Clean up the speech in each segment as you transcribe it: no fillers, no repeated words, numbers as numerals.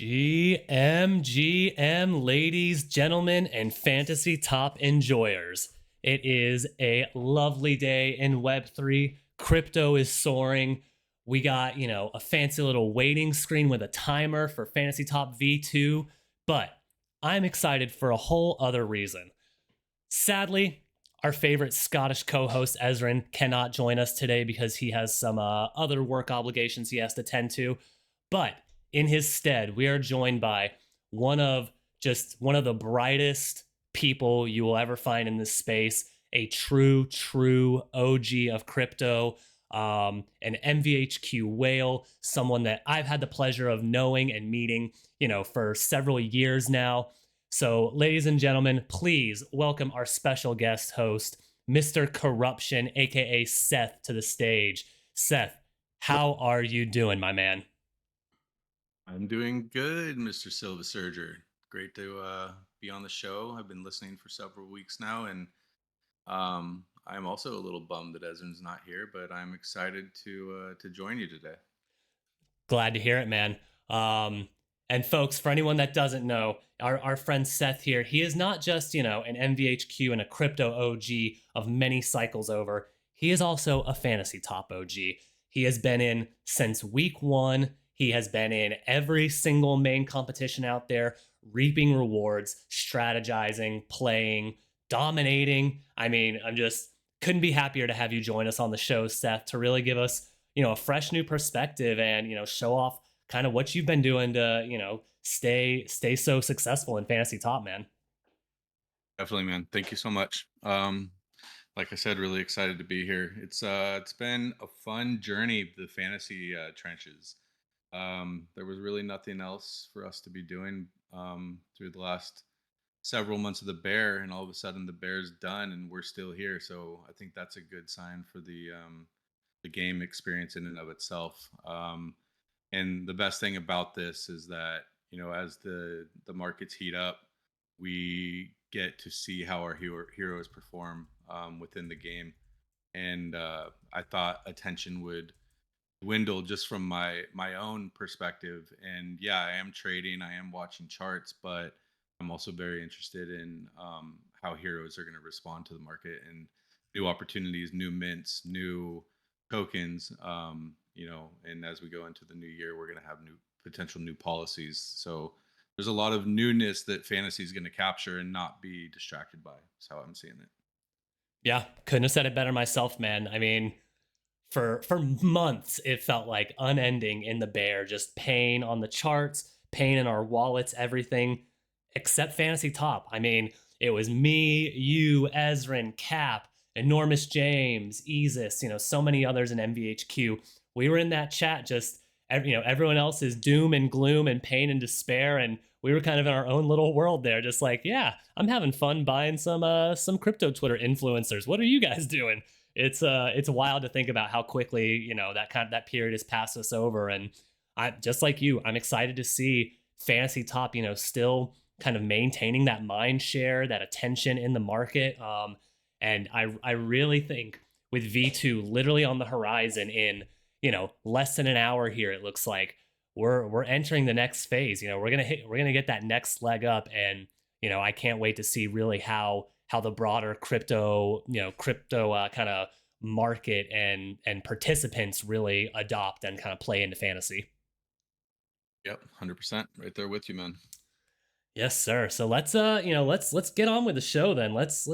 GM, ladies, gentlemen, and fantasy top enjoyers. It is a lovely day in Web3. Crypto is soaring. We got, a fancy little waiting screen with a timer for Fantasy Top V2, but I'm excited for a whole other reason. Sadly, our favorite Scottish co host, Ezrin, cannot join us today because he has some other work obligations he has to tend to. But in his stead, we are joined by one of one of the brightest people you will ever find in this space, a true OG of crypto, an MVHQ whale, someone that I've had the pleasure of knowing and meeting, for several years now. So, ladies and gentlemen, please welcome our special guest host, Mr. Corruption, aka Seth, to the stage. Seth, how are you doing, my man? I'm doing good, Mr. Silva Surger. Great to be on the show. I've been listening for several weeks now, and I'm also a little bummed that Ezrin's not here, but I'm excited to join you today. Glad to hear it, man. And folks, for anyone that doesn't know, our friend Seth here, he is not just, an MVHQ and a crypto OG of many cycles over. He is also a fantasy top OG. He has been in since week one. He has been in every single main competition out there, reaping rewards, strategizing, playing, dominating. I mean, I'm just couldn't be happier to have you join us on the show, Seth, to really give us a fresh new perspective and show off kind of what you've been doing to stay so successful in fantasy top, man. Definitely, man. Thank you so much. Like I said, really excited to be here. It's been a fun journey, the fantasy trenches. There was really nothing else for us to be doing through the last several months of the bear, and all of a sudden the bear's done and we're still here. So I think that's a good sign for the game experience in and of itself. And the best thing about this is that, as the markets heat up, we get to see how our heroes perform within the game. And I thought attention would dwindle just from my own perspective. And yeah, I am trading, I am watching charts, but I'm also very interested in how heroes are going to respond to the market and new opportunities, new mints, new tokens. And as we go into the new year, we're going to have new potential new policies. So there's a lot of newness that fantasy is going to capture and not be distracted by. That's how I'm seeing it. Yeah, couldn't have said it better myself, man. I mean, for months it felt like unending in the bear, just pain on the charts, pain in our wallets, everything except fantasy top. I mean, it was me, you, Ezrin, Cap, Enormous James, Easus, so many others in MVHQ. We were in that chat just everyone else is doom and gloom and pain and despair, and we were kind of in our own little world there, just like, yeah, I'm having fun buying some crypto Twitter influencers. What are you guys doing? It's wild to think about how quickly that period has passed us over. And I, just like you, I'm excited to see fantasy top still kind of maintaining that mind share, that attention in the market. And I really think with V2 literally on the horizon in less than an hour here, it looks like we're entering the next phase. We're gonna get that next leg up. And I can't wait to see really how the broader crypto kind of market and participants really adopt and kind of play into fantasy. Yep, 100% right there with you, man. Yes, sir. So let's get on with the show then. Let's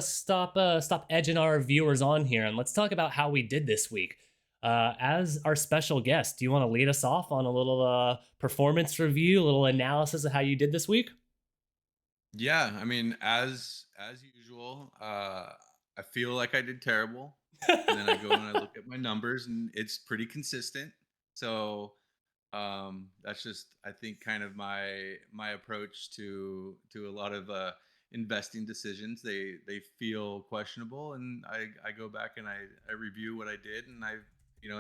stop edging our viewers on here, and let's talk about how we did this week. As our special guest, do you want to lead us off on a little performance review, a little analysis of how you did this week? Yeah, I mean, as usual, I feel like I did terrible, and then I go and I look at my numbers, and it's pretty consistent. So that's just, I think, kind of my approach to a lot of investing decisions. They feel questionable, and I go back and I review what I did, and I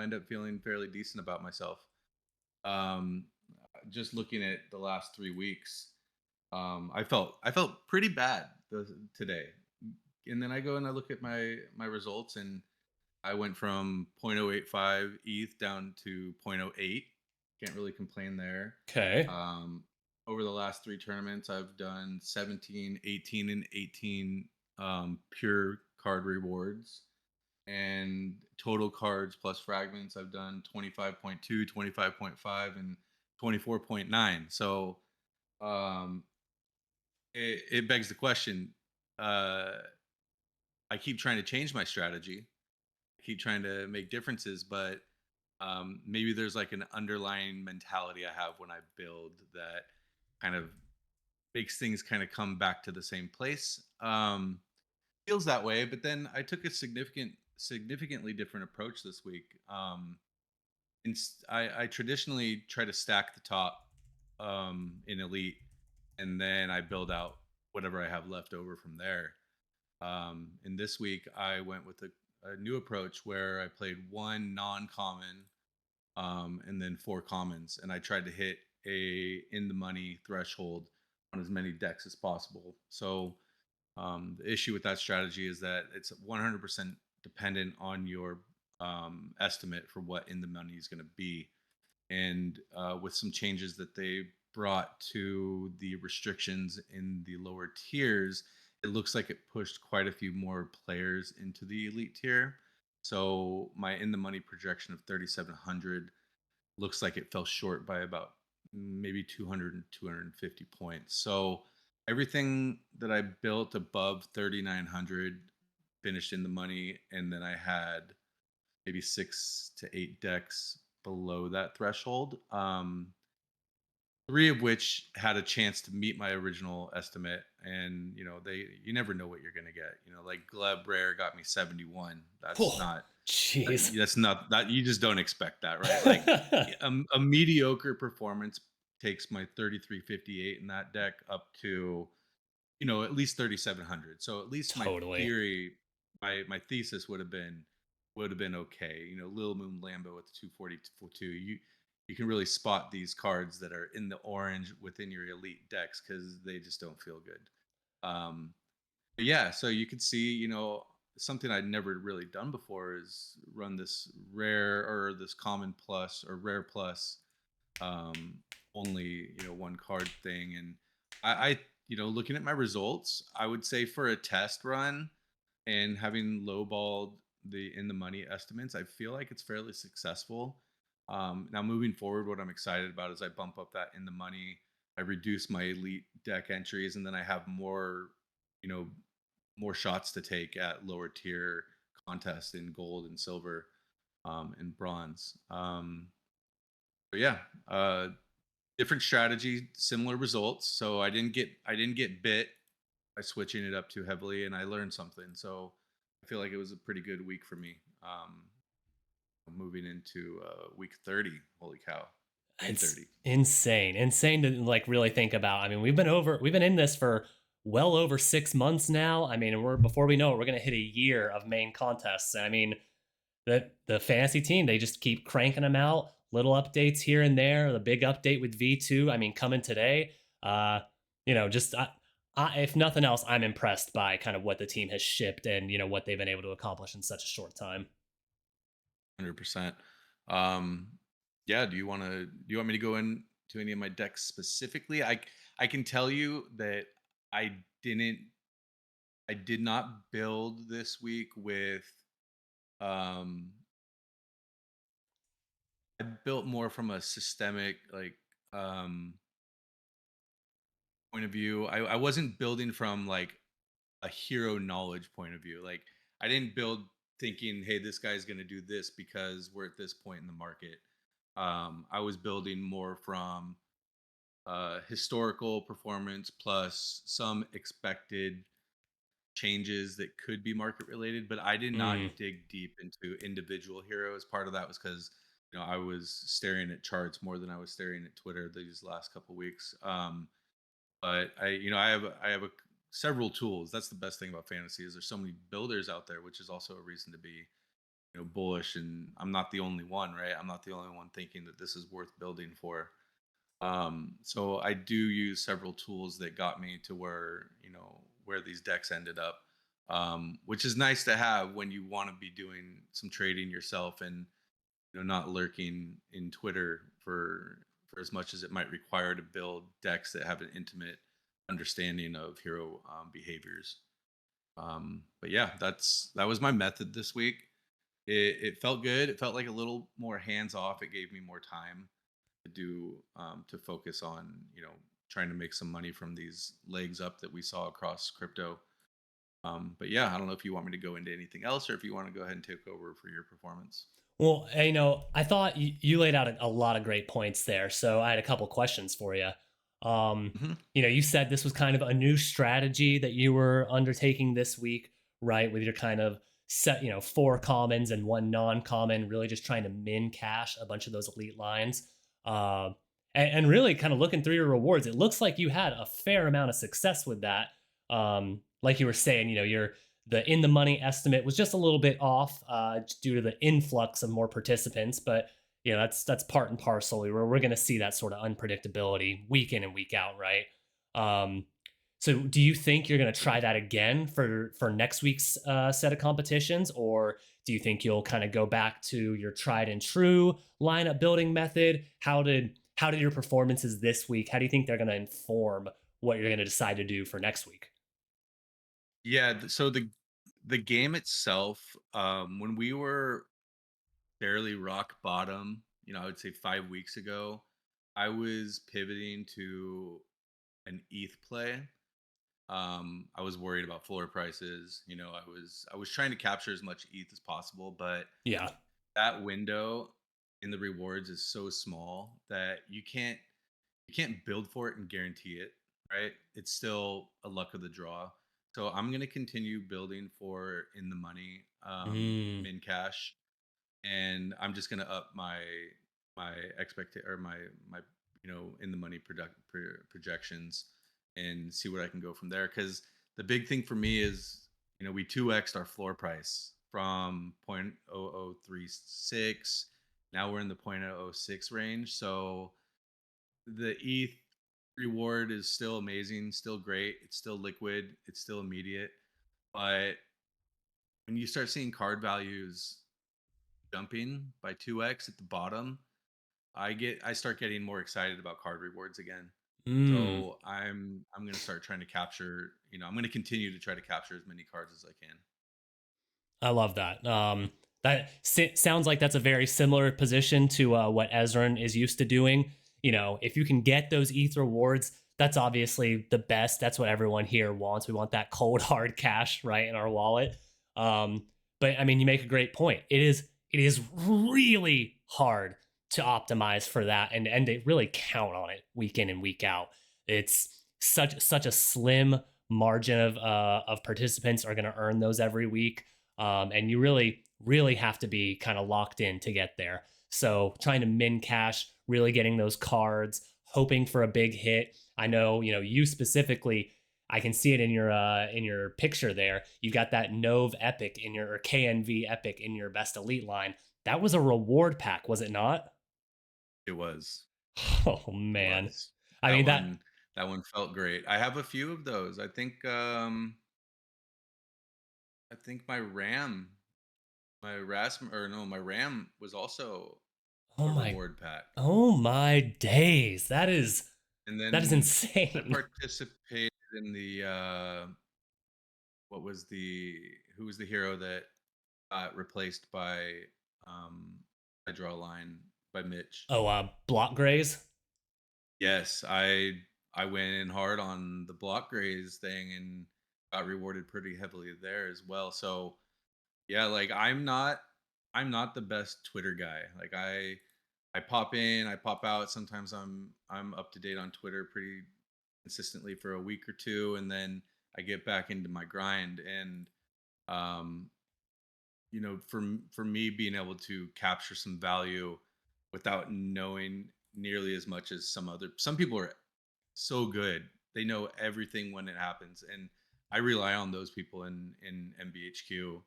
end up feeling fairly decent about myself. Um, just looking at the last 3 weeks. I felt pretty bad today, and then I go and I look at my results, and I went from 0.085 ETH down to zero point zero 0.08 Can't really complain there. Okay. Um, Over the last three tournaments, I've done 17, 18, and 18 pure card rewards. And total cards plus fragments, I've done 25.2, 25.5, and 24.9. So um, it begs the question. Uh, I keep trying to change my strategy, keep trying to make differences, but maybe there's like an underlying mentality I have when I build that kind of makes things kind of come back to the same place. Feels that way, but then I took a significantly different approach this week. I traditionally try to stack the top in elite, and then I build out whatever I have left over from there. And this week I went with a new approach where I played one non-common and then four commons, and I tried to hit a in the money threshold on as many decks as possible. So the issue with that strategy is that it's 100% dependent on your estimate for what in the money is going to be. And with some changes that they brought to the restrictions in the lower tiers, it looks like it pushed quite a few more players into the elite tier. So my in the money projection of 3,700 looks like it fell short by about maybe 200 and 250 points. So everything that I built above 3,900 finished in the money, and then I had maybe 6 to 8 decks below that threshold. Three of which had a chance to meet my original estimate, and you never know what you're going to get. Like Gleb Rare got me 71. That's Oh, not jeez. that's not that you just don't expect that, right? Like a mediocre performance takes my 3358 in that deck up to at least 3,700. So at least my Totally. theory, my thesis would have been okay. Lil Moon Lambo with the 242. You can really spot these cards that are in the orange within your elite decks because they just don't feel good. But yeah, so you could see, something I'd never really done before is run this rare or this common plus or rare plus um, only one card thing. And I looking at my results, I would say for a test run and having lowballed the in the money estimates, I feel like it's fairly successful. Now moving forward, what I'm excited about is I bump up that in the money, I reduce my elite deck entries, and then I have more you know more shots to take at lower tier contests in gold and silver and bronze. But yeah, different strategy, similar results. So I didn't get bit by switching it up too heavily, and I learned something. So I feel like it was a pretty good week for me. Moving into week 30. Holy cow, main It's 30. insane. Insane to like really think about. I mean, we've been in this for well over 6 months now. I mean, we're before we know it, we're gonna hit a year of main contests. And I mean, the fantasy team, they just keep cranking them out, little updates here and there. The big update with V2, I mean, coming today. Uh, just if nothing else, I'm impressed by kind of what the team has shipped and what they've been able to accomplish in such a short time. 100%. Um, yeah. Do you want me to go into any of my decks specifically? I can tell you that I didn't I did not build this week with um I built more from a systemic um point of view. I wasn't building from like a hero knowledge point of view. Like I didn't build thinking, hey, this guy's gonna do this because we're at this point in the market. I was building more from historical performance plus some expected changes that could be market related, but I did not Mm. dig deep into individual heroes. Part of that was because I was staring at charts more than I was staring at Twitter these last couple weeks. But I have several tools. That's the best thing about fantasy is there's so many builders out there, which is also a reason to be bullish. And I'm not the only one, right? I'm not the only one thinking that this is worth building for. So I do use several tools that got me to where these decks ended up, which is nice to have when you want to be doing some trading yourself and not lurking in Twitter for as much as it might require to build decks that have an intimate understanding of hero behaviors. But yeah, that was my method this week. It felt good. It felt like a little more hands off. It gave me more time to do to focus on trying to make some money from these legs up that we saw across crypto. But yeah, I don't know if you want me to go into anything else or if you want to go ahead and take over for your performance. Well, I thought you laid out a lot of great points there. So I had a couple questions for you. Hmm. You said this was kind of a new strategy that you were undertaking this week, right? With your kind of set, four commons and one non-common, really just trying to min cash a bunch of those elite lines. Uh, and really kind of looking through your rewards, it looks like you had a fair amount of success with that. Like you were saying, your the in the money estimate was just a little bit off due to the influx of more participants, but that's part and parcel. We're going to see that sort of unpredictability week in and week out, right? Um, so, do you think you're going to try that again for next week's set of competitions, or do you think you'll kind of go back to your tried and true lineup building method? How did your performances this week? How do you think they're going to inform what you're going to decide to do for next week? Yeah, so the game itself, when we were barely rock bottom, I would say 5 weeks ago, I was pivoting to an ETH play. I was worried about floor prices. I was trying to capture as much ETH as possible, but Yeah. that window in the rewards is so small that you can't build for it and guarantee it, right? It's still a luck of the draw. So I'm gonna continue building for in the money, Mm, min cash, and I'm just gonna up my expect or my in the money projections and see what I can go from there. Because the big thing for me is we 2x'd our floor price from 0.0036. Now we're in the 0.006 range. So the ETH reward is still amazing, still great. It's still liquid. It's still immediate. But when you start seeing card values jumping by 2x at the bottom, I start getting more excited about card rewards again. mm. So I'm gonna start trying to capture. I'm gonna continue to try to capture as many cards as I can. I love that. Sounds like that's a very similar position to what Ezran is used to doing. If you can get those ETH rewards, that's obviously the best. That's what everyone here wants. We want that cold hard cash right in our wallet. But I mean, you make a great point. It is really hard to optimize for that and to really count on it week in and week out. It's such a slim margin of participants are going to earn those every week, and you really have to be kind of locked in to get there. So trying to min cash, really getting those cards, hoping for a big hit. I know you specifically. I can see it in your picture there. You got that Nove Epic in your or KNV Epic in your best elite line. That was a reward pack, was it not? It was, Oh it man. was I that mean that. one. That one felt great. I have a few of those. I think my Rasm or no, my Ram was also Oh a my. reward pack. Oh my days. And That is then I insane. participated in the what was the who was the hero that got replaced by I draw a line by Mitch. Oh, block grays. Yes, I went in hard on the block graze thing and got rewarded pretty heavily there as well. So yeah, like I'm not the best Twitter guy. Like I pop in, I pop out. Sometimes I'm up to date on Twitter pretty consistently for a week or two, and then I get back into my grind. And um, for me being able to capture some value without knowing nearly as much as some people are so good. They know everything when it happens, and I rely on those people in MBHQ,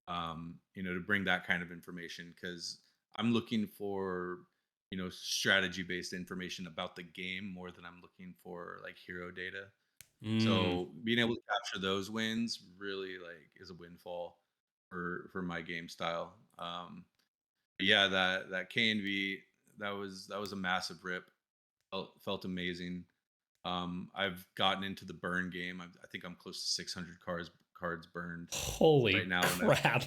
to bring that kind of information because I'm looking for strategy based information about the game more than I'm looking for like hero data. Mm. So being able to capture those wins really like is a windfall for my game style. Yeah, that KNV that was a massive rip. Felt amazing. I've gotten into the burn game. I think I'm close to 600 cards burned right Holy now, and crap.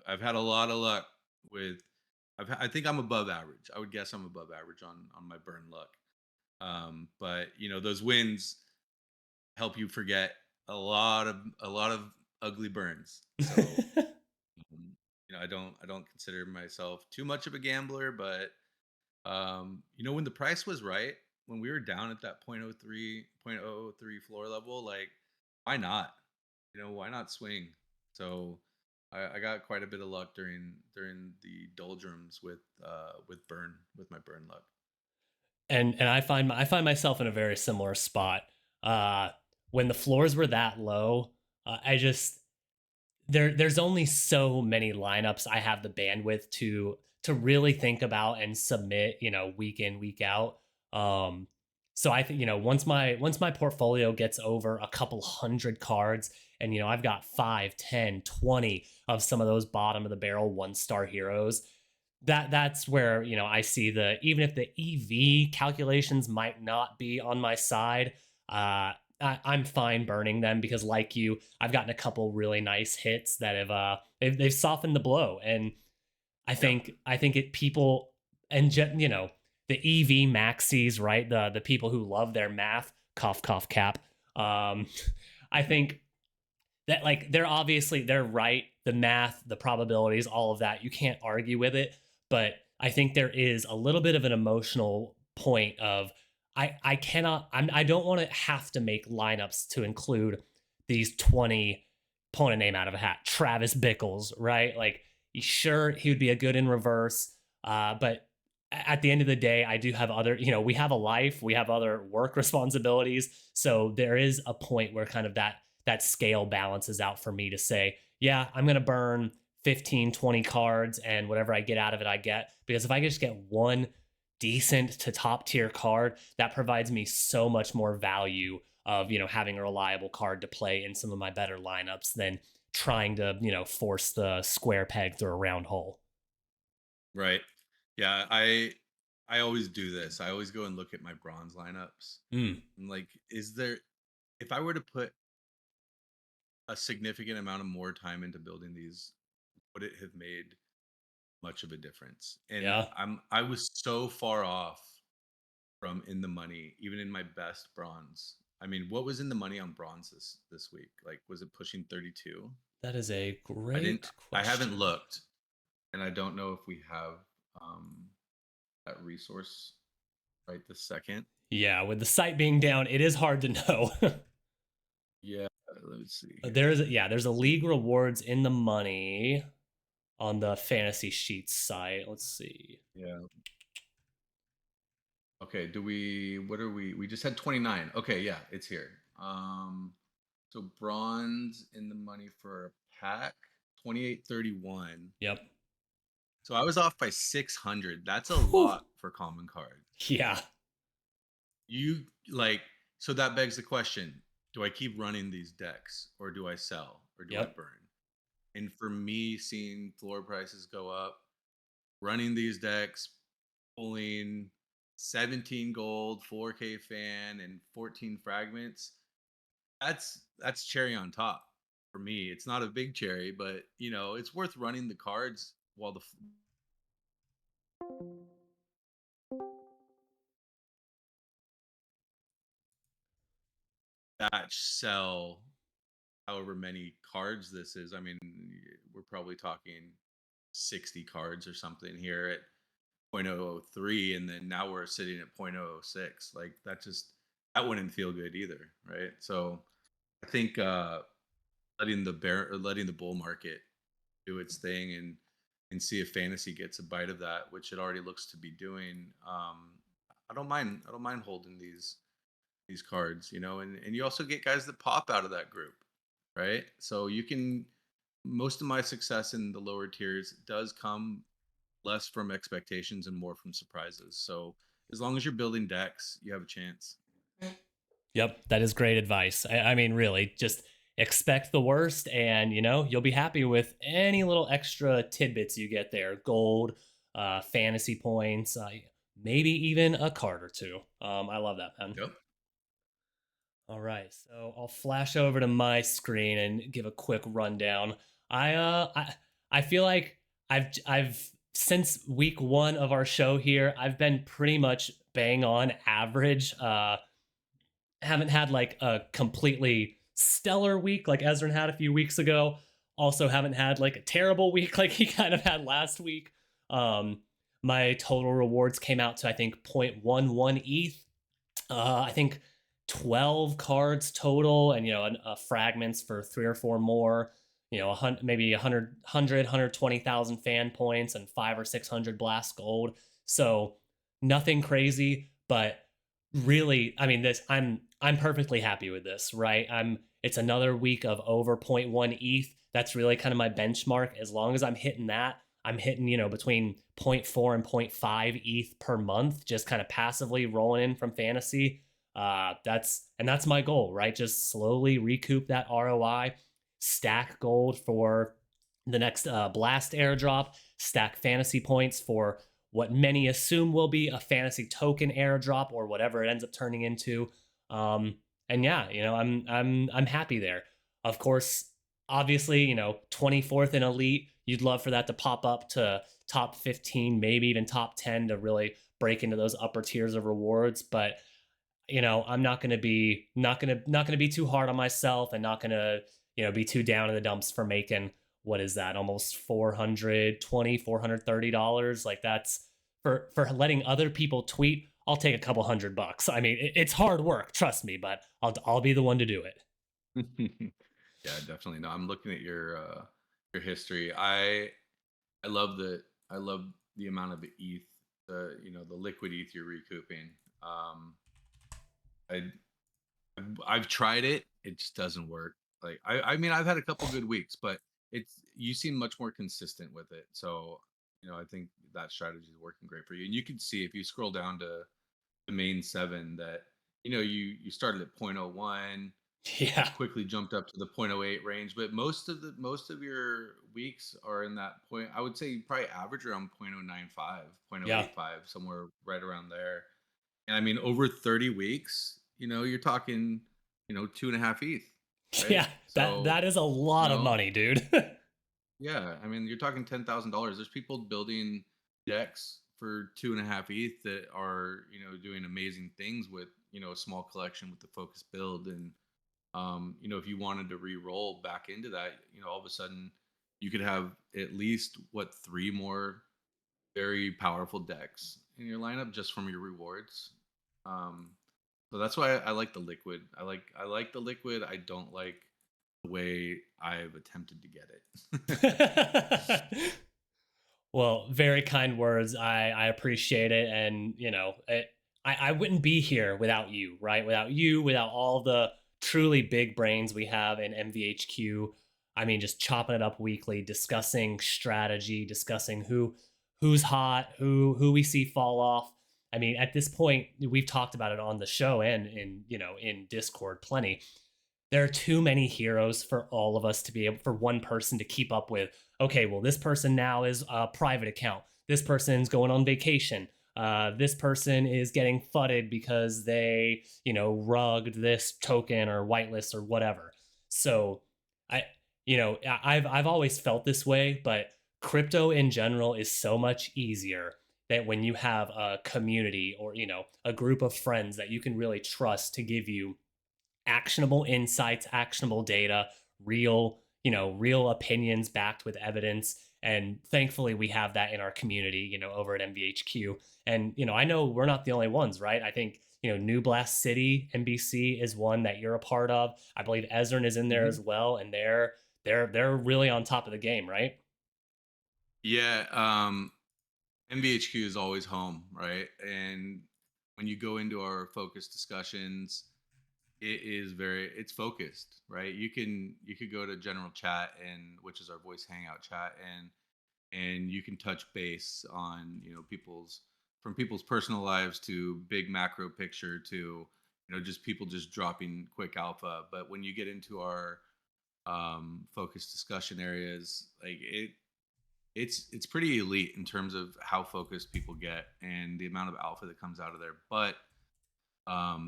I've had a lot of luck with. I think I'm above average. I would guess I'm above average on my burn luck. But those wins help you forget a lot of ugly burns. So um, I don't consider myself too much of a gambler, but when the price was right, when we were down at that point 0.003 floor level, like, why not? Why not swing? So I got quite a bit of luck during the doldrums with my burn luck. And I find myself in a very similar spot. Uh when the floors were that low, I just there's only so many lineups I have the bandwidth to really think about and submit, week in, week out. Um, so I think, once my portfolio gets over a couple hundred cards, and I've got 5, 10, 20 of some of those bottom of the barrel 1-star heroes, that's where, I see the even if the EV calculations might not be on my side, I'm fine burning them because, like you, I've gotten a couple really nice hits that they've softened the blow. And Yep. I think it people and the EV maxis, right? The people who love their math, cough cough cap. Um, I think that, like, they're right, the math, the probabilities, all of that, you can't argue with it. But I think there is a little bit of an emotional point of, I cannot I don't want to have to make lineups to include these 20, pulling a name out of a hat, Travis Bickles, right? Like, sure, he would be a good in reverse, but at the end of the day, I do have other, we have a life, we have other work responsibilities. So there is a point where kind of that scale balances out for me to say, yeah, I'm going to burn 15, 20 cards, and whatever I get out of it, I get. Because if I just get one decent to top tier card, that provides me so much more value of, having a reliable card to play in some of my better lineups than trying to, force the square peg through a round hole. Right. Yeah, I always do this. I always go and look at my bronze lineups. Mm, I'm like, is there if I were to put a significant amount of more time into building these, would it have made much of a difference? And yeah. I was so far off from in the money, even in my best bronze. I mean, what was in the money on bronze this week? Like, was it pushing 32? That is a I didn't. great I haven't question. looked, and I don't know if we have um, that resource right this second. Yeah, with the site being down, it is hard to know. Yeah, let's see here. there's a league rewards in the money on the fantasy sheets site. Let's see. Yeah. Okay. What are we? We just had 29. Okay. Yeah, it's here. So bronze in the money for a pack, 28.31. Yep. So I was off by 600. That's a Whew. lot for common cards. Yeah. You like, so that begs the question, do I keep running these decks or do I sell or do I Yep. burn? And for me, seeing floor prices go up, running these decks, pulling 17 gold, 4K fan, and 14 fragments, that's cherry on top for me. It's not a big cherry, but it's worth running the cards while the batch sell however many cards this is. I mean, we're probably talking 60 cards or something here at 0.003, and then now we're sitting at 0.006. Like, that wouldn't feel good either, right? So I think letting the bull market do its thing, and see if fantasy gets a bite of that, which it already looks to be doing. I don't mind holding these cards, and you also get guys that pop out of that group, right? So you can most of my success in the lower tiers does come less from expectations and more from surprises. So as long as you're building decks, you have a chance. Yep. That is great advice. I mean, really, just expect the worst, and you'll be happy with any little extra tidbits you get there. Gold, fantasy points, maybe even a card or two. I love that, man. Yep. All right, so I'll flash over to my screen and give a quick rundown. I feel like I've since week one of our show here, I've been pretty much bang on average. Haven't had like a completely stellar week like Ezrin had a few weeks ago. Also, haven't had like a terrible week like he kind of had last week. Um, my total rewards came out to I think 0.11 ETH. I think 12 cards total, and fragments for three or four more. Maybe 120,000 fan points and 5 or 600 blast gold. So nothing crazy, but really, I mean, this I'm perfectly happy with this, right? It's another week of over zero point 0.1 ETH. That's really kind of my benchmark. As long as I'm hitting that, I'm hitting, between zero point 0.4 and zero point 0.5 ETH per month, just kind of passively rolling in from fantasy. That's my goal, right? Just slowly recoup that ROI, stack gold for the next blast airdrop, stack fantasy points for what many assume will be a fantasy token airdrop or whatever it ends up turning into. Um, and yeah, I'm happy there. Of course, obviously, 24th in elite, you'd love for that to pop up to top 15, maybe even top 10 to really break into those upper tiers of rewards. But I'm not gonna be too hard on myself, and not gonna be too down in the dumps for making, what is that, almost 430 dollars. Like, that's for letting other people tweet. I'll take a couple $100. I mean, it's hard work, trust me, but I'll be the one to do it. Yeah, definitely. No, I'm looking at your history. I love I love the amount of ETH, the liquid ETH you're recouping. Um, I I've tried it. It just doesn't work. Like I mean, I've had a couple good weeks, but you seem much more consistent with it. So, I think that strategy is working great for you. And you can see if you scroll down to the main seven that you started at 0.01, Yeah, quickly jumped up to the 0.08 range, but most of your weeks are in that point. I would say you probably average around 0.095, yeah, 0.085, somewhere right around there. And I mean, over 30 weeks, you're talking, 2.5 ETH, right? yeah. That So, that is a you lot of know, money, dude. yeah, I mean, you're talking $10,000. There's people building decks for 2.5 ETH that are, doing amazing things with, a small collection with the focus build. And, if you wanted to re-roll back into that, all of a sudden you could have at least three more very powerful decks in your lineup just from your rewards. Um, so that's why I like the liquid. I like the liquid. I don't like the way I've attempted to get it. Well, very kind words. I appreciate it, and I wouldn't be here without you, right? Without you, without all the truly big brains we have in MVHQ. I mean, just chopping it up weekly, discussing strategy, discussing who's hot, who we see fall off. I mean, at this point, we've talked about it on the show and in Discord plenty. There are too many heroes for all of us to be able, for one person to keep up with. Okay, well, this person now is a private account. This person's going on vacation. This person is getting fudded because they, rugged this token or whitelist or whatever. So, I, I've always felt this way, but crypto in general is so much easier that when you have a community or a group of friends that you can really trust to give you actionable insights, actionable data, real opinions backed with evidence. And thankfully, we have that in our community, over at MVHQ. And, I know we're not the only ones, right? I think, New Blast City, NBC, is one that you're a part of. I believe Ezrin is in there Hmm. as well. And they're really on top of the game, right? Yeah, NVHQ is always home, right? And when you go into our focus discussions, it's focused, right? You could go to general chat, and which is our voice hangout chat, and you can touch base on people's personal lives to big macro picture to just people just dropping quick alpha. But when you get into our focused discussion areas, like It's pretty elite in terms of how focused people get and the amount of alpha that comes out of there. But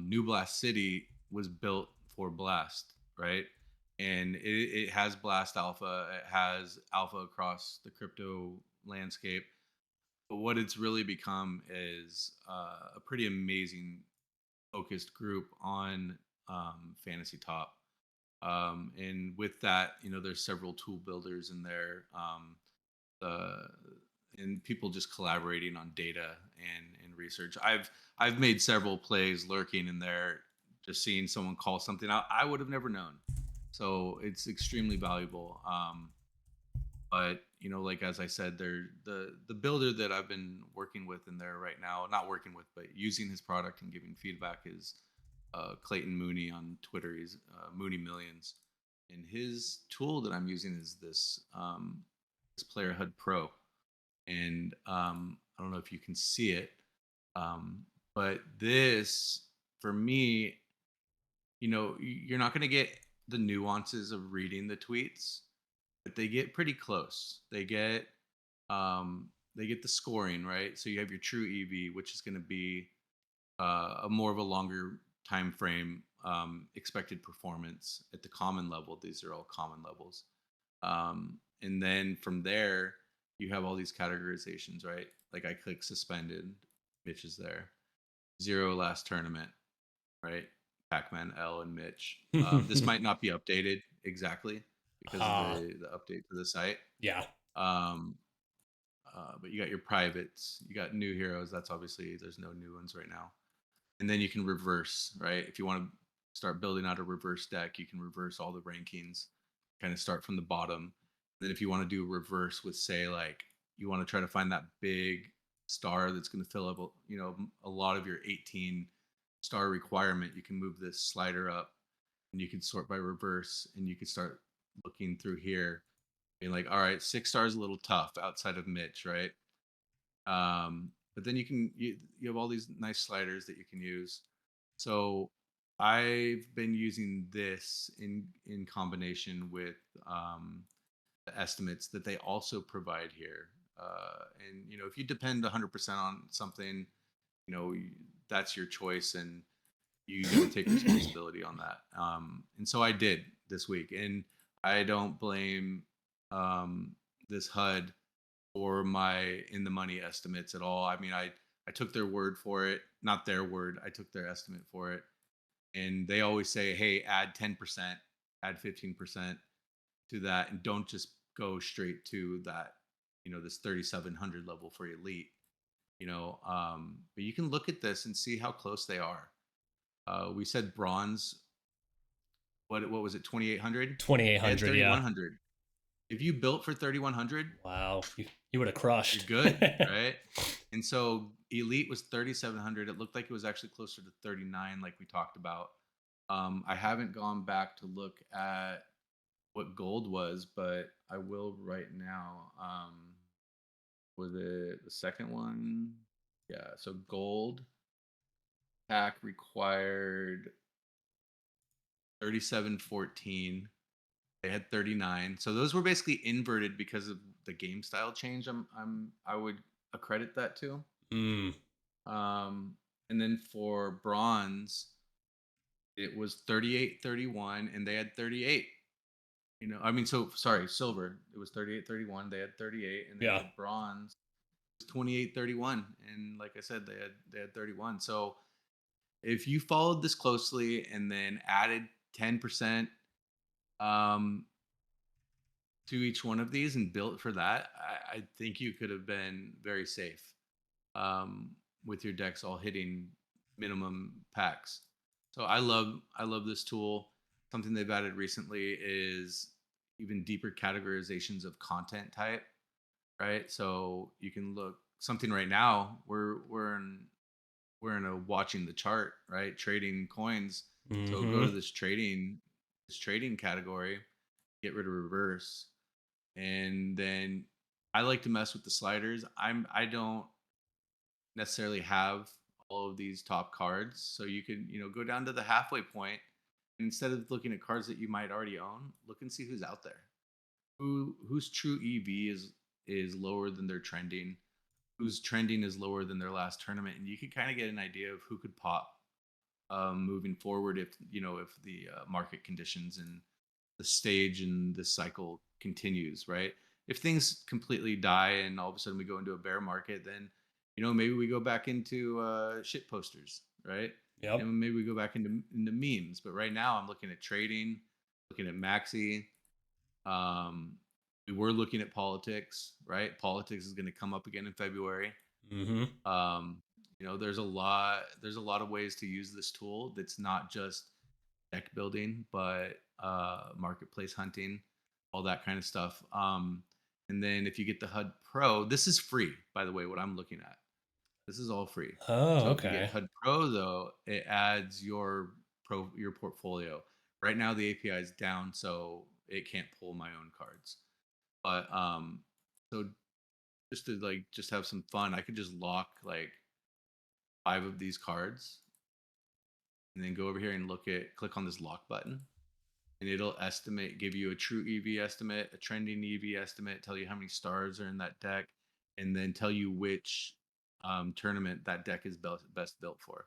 New Blast City was built for Blast, right? And it has Blast Alpha. It has alpha across the crypto landscape. But what it's really become is a pretty amazing focused group on Fantasy Top. And with that, there's several tool builders in there. Uh, and people just collaborating on data and research. I've made several plays lurking in there, just seeing someone call something out I would have never known. So it's extremely valuable. But like as I said, there the builder that I've been working with in there right now, not working with, but using his product and giving feedback is Clayton Mooney on Twitter. He's Mooney Millions, and his tool that I'm using is this Player HUD Pro, and I don't know if you can see it, but this for me, you're not going to get the nuances of reading the tweets, but they get pretty close. They get the scoring right. So you have your true EV, which is going to be a more of a longer time frame expected performance at the common level. These are all common levels. And then from there, you have all these categorizations, right? Like I click suspended, Mitch is there. Zero last tournament, right? Pac-Man, L, and Mitch. This might not be updated exactly because of Ah, the update to the site. yeah. Um, but you got your privates, you got new heroes. That's obviously there's no new ones right now. And then you can reverse, right? If you want to start building out a reverse deck, you can reverse all the rankings, kind of start from the bottom. Then if you want to do reverse with, say, like you want to try to find that big star that's going to fill up, a lot of your 18 star requirement, you can move this slider up and you can sort by reverse, and you can start looking through here being like, all right, 6 stars is a little tough outside of Mitch, right? But then you have all these nice sliders that you can use. So I've been using this in combination with the estimates that they also provide here. And if you depend 100% on something, that's your choice, and you got to take responsibility on that. And so I did this week, and I don't blame um, this HUD or my in the money estimates at all. I mean, I took their word for it, not their word. I took their estimate for it, and they always say, "Hey, add 10%, add 15% to that, and don't just go straight to that, this 3700 level for elite." But you can look at this and see how close they are. We said bronze. What was it? 2800. They had 2800, yeah. 3100. If you built for 3100, Wow. You would have you're crushed. good, right? And so elite was 3700. It looked like it was actually closer to 39, like we talked about. I haven't gone back to look at what gold was, but I will right now. Was it the second one? Yeah. So gold pack required 3714. They had 39. So those were basically inverted because of the game style change. I would accredit that to. Mm, And then for bronze, it was 3831 and they had 38. I mean, so sorry, silver, it was 3831. They had 38, and then yeah. for bronze, it was 2831. And like I said, they had 31. So if you followed this closely and then added 10% um, to each one of these and built for that, I think you could have been very safe um, with your decks all hitting minimum packs. So I love this tool. Something they've added recently is even deeper categorizations of content type, right? So you can look something right now. We're in a watching the chart, right? Trading coins. So go Hmm. to this trading category, get rid of reverse, and then I like to mess with the sliders. I don't necessarily have all of these top cards, so you can go down to the halfway point, and instead of looking at cards that you might already own, look and see who's out there, whose true EV is is lower than their trending, whose trending is lower than their last tournament, and you can kind of get an idea of who could pop moving forward if if the market conditions and the stage and this cycle continues, right? If things completely die and all of a sudden we go into a bear market, then maybe we go back into shit posters, right? Yep. And maybe we go back into memes. But right now, I'm looking at trading, looking at Maxi. Um, we were looking at politics, right? Politics is going to come up again in February. Mm-hmm. Um, there's a lot of ways to use this tool that's not just deck building, but marketplace hunting, all that kind of stuff. And then if you get the HUD Pro, this is free, by the way, what I'm looking at. This is all free. Oh, So if you get okay. HUD Pro though, it adds your portfolio. Right now the API is down, so it can't pull my own cards. But so just to just have some fun, I could just lock like 5 of these cards and then go over here and click on this lock button, and it'll give you a true EV estimate, a trending EV estimate, tell you how many stars are in that deck, and then tell you which tournament that deck is best built for.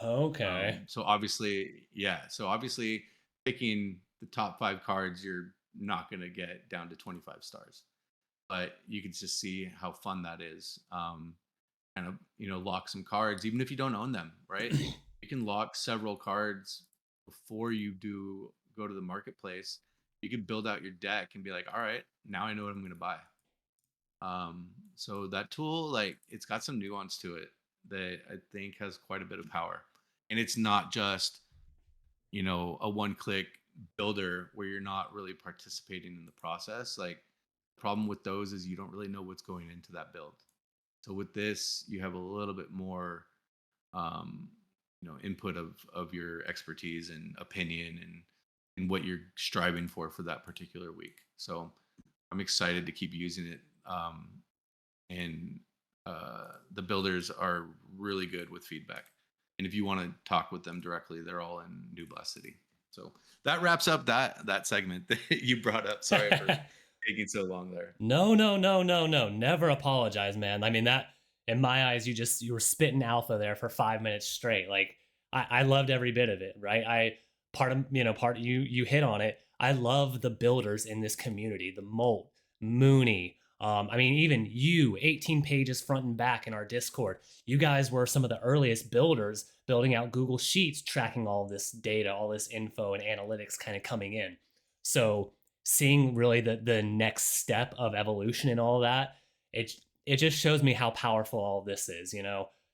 Okay. So obviously, yeah. So obviously, picking the top 5 cards, you're not going to get down to 25 stars, but you can just see how fun that is. Kind of lock some cards even if you don't own them, right? You can lock several cards before you do go to the marketplace. You can build out your deck and be like, all right, now I know what I'm going to buy. So that tool, like, it's got some nuance to it that I think has quite a bit of power, and it's not just a one click builder where you're not really participating in the process. Like, the problem with those is you don't really know what's going into that build. So with this, you have a little bit more, um, input of your expertise and opinion and what you're striving for that particular week. So I'm excited to keep using it. And the builders are really good with feedback. And if you want to talk with them directly, they're all in New Blast City. So that wraps up that segment that you brought up. Sorry for taking so long there. No, no, no, no, no. Never apologize, man. I mean that in my eyes, you were spitting alpha there for 5 minutes straight. Like I loved every bit of it, right? I part of part you hit on it. I love the builders in this community, the Molt, Mooney. I mean, even you, 18 pages front and back in our Discord. You guys were some of the earliest builders building out Google Sheets, tracking all this data, all this info and analytics kind of coming in. So seeing really the next step of evolution and all that, it it just shows me how powerful all of this is.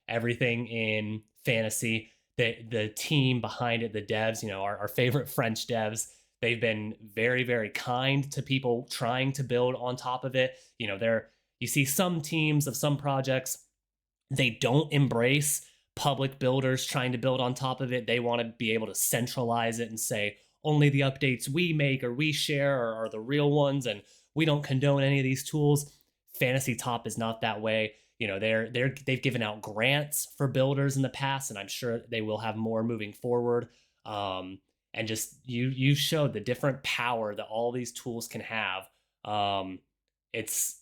Everything in fantasy, the team behind it, the devs, our favorite French devs. They've been very, very kind to people trying to build on top of it. You see some teams of some projects, they don't embrace public builders trying to build on top of it. They want to be able to centralize it and say only the updates we make or we share are the real ones, and we don't condone any of these tools. Fantasy Top is not that way. They've given out grants for builders in the past, and I'm sure they will have more moving forward. And just you showed the different power that all these tools can have. It's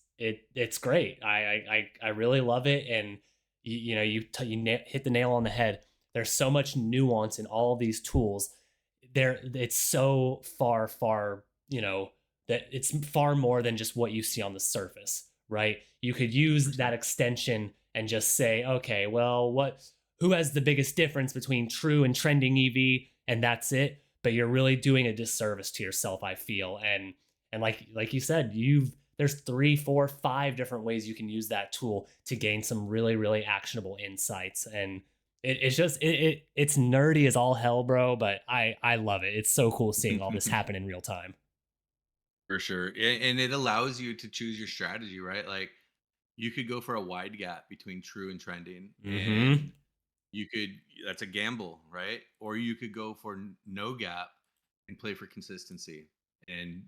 great. I really love it, and you hit the nail on the head. There's so much nuance in all of these tools. It's so far, that it's far more than just what you see on the surface, right? You could use that 100%. extension and just say, okay, well, who has the biggest difference between true and trending EV, and that's it. But you're really doing a disservice to yourself, I feel. And like you said, there's 3, 4, 5 different ways you can use that tool to gain some really, really actionable insights. And it's nerdy as all hell, bro, but I love it. It's so cool seeing all this happen in real time. For sure. And it allows you to choose your strategy, right? Like, you could go for a wide gap between true and trending, Mm-hmm. and you could that's a gamble, right? Or you could go for no gap and play for consistency. And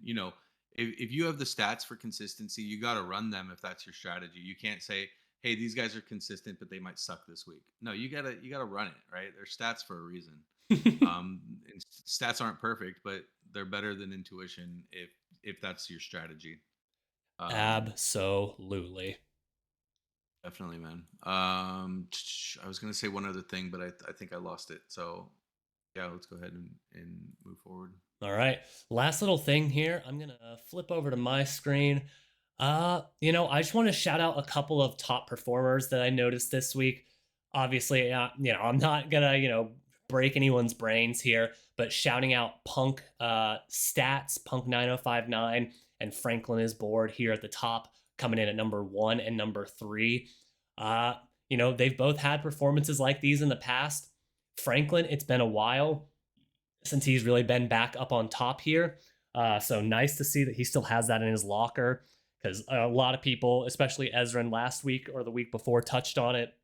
if you have the stats for consistency, you got to run them if that's your strategy. You can't say, hey, these guys are consistent but they might suck this week. No, you got to run it, right? They're stats for a reason. And stats aren't perfect, but they're better than intuition if that's your strategy. Um, Absolutely. Definitely, man. I was gonna say one other thing, but I think I lost it. So yeah, let's go ahead and move forward. All right. Last little thing here. I'm going to flip over to my screen. I just want to shout out a couple of top performers that I noticed this week. Obviously, I'm not going to, break anyone's brains here, but shouting out Punk stats, Punk 9059 and Franklin is board here at the top, coming in at number 1 and number 3. Uh, they've both had performances like these in the past. Franklin, it's been a while since he's really been back up on top here. So nice to see that he still has that in his locker, because a lot of people, especially Ezrin last week or the week before, touched on it.